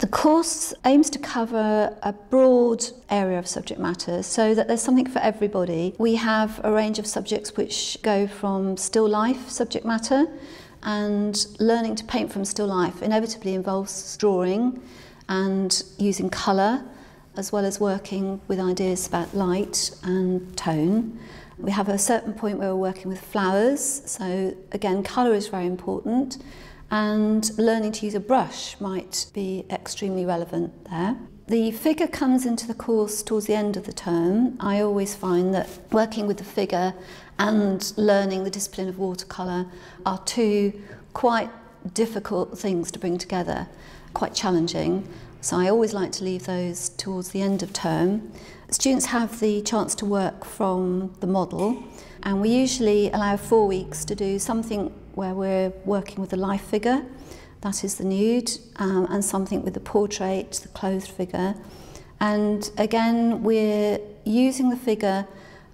The course aims to cover a broad area of subject matter so that there's something for everybody. We have a range of subjects which go from still life subject matter, and learning to paint from still life inevitably involves drawing and using colour, as well as working with ideas about light and tone. We have a certain point where we're working with flowers, so again colour is very important, and learning to use a brush might be extremely relevant there. The figure comes into the course towards the end of the term. I always find that working with the figure and learning the discipline of watercolour are two quite difficult things to bring together, quite challenging. So I always like to leave those towards the end of term. Students have the chance to work from the model, and we usually allow 4 weeks to do something where we're working with the life figure, that is the nude, and something with the portrait, the clothed figure. And again, we're using the figure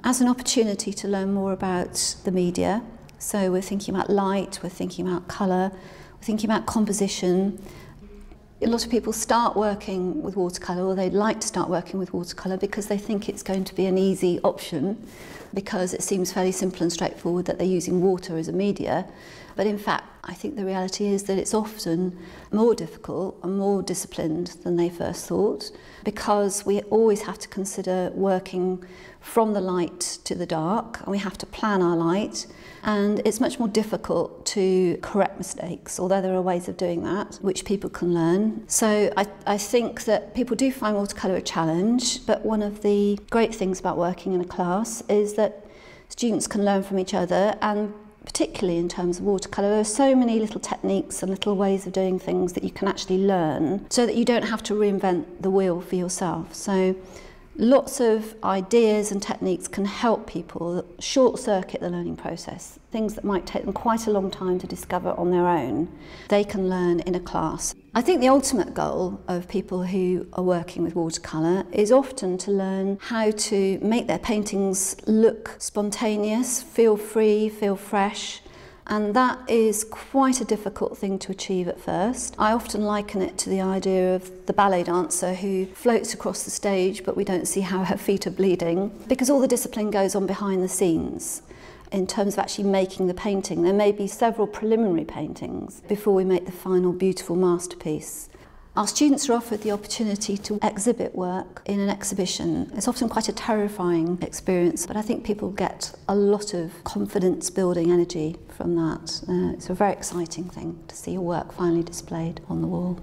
as an opportunity to learn more about the media. So we're thinking about light, we're thinking about colour, we're thinking about composition. A lot of people start working with watercolour, or they'd like to start working with watercolour because they think it's going to be an easy option, because it seems fairly simple and straightforward that they're using water as a media. But in fact, I think the reality is that it's often more difficult and more disciplined than they first thought, because we always have to consider working from the light to the dark, and we have to plan our light, and it's much more difficult to correct mistakes, although there are ways of doing that which people can learn. So I think that people do find watercolour a challenge, but one of the great things about working in a class is that students can learn from each other, and particularly in terms of watercolour, there are so many little techniques and little ways of doing things that you can actually learn so that you don't have to reinvent the wheel for yourself. So lots of ideas and techniques can help people short-circuit the learning process. Things that might take them quite a long time to discover on their own, they can learn in a class. I think the ultimate goal of people who are working with watercolour is often to learn how to make their paintings look spontaneous, feel free, feel fresh. And that is quite a difficult thing to achieve at first. I often liken it to the idea of the ballet dancer who floats across the stage, but we don't see how her feet are bleeding, because all the discipline goes on behind the scenes. In terms of actually making the painting, there may be several preliminary paintings before we make the final beautiful masterpiece. Our students are offered the opportunity to exhibit work in an exhibition. It's often quite a terrifying experience, but I think people get a lot of confidence-building energy from that. It's a very exciting thing to see your work finally displayed on the wall.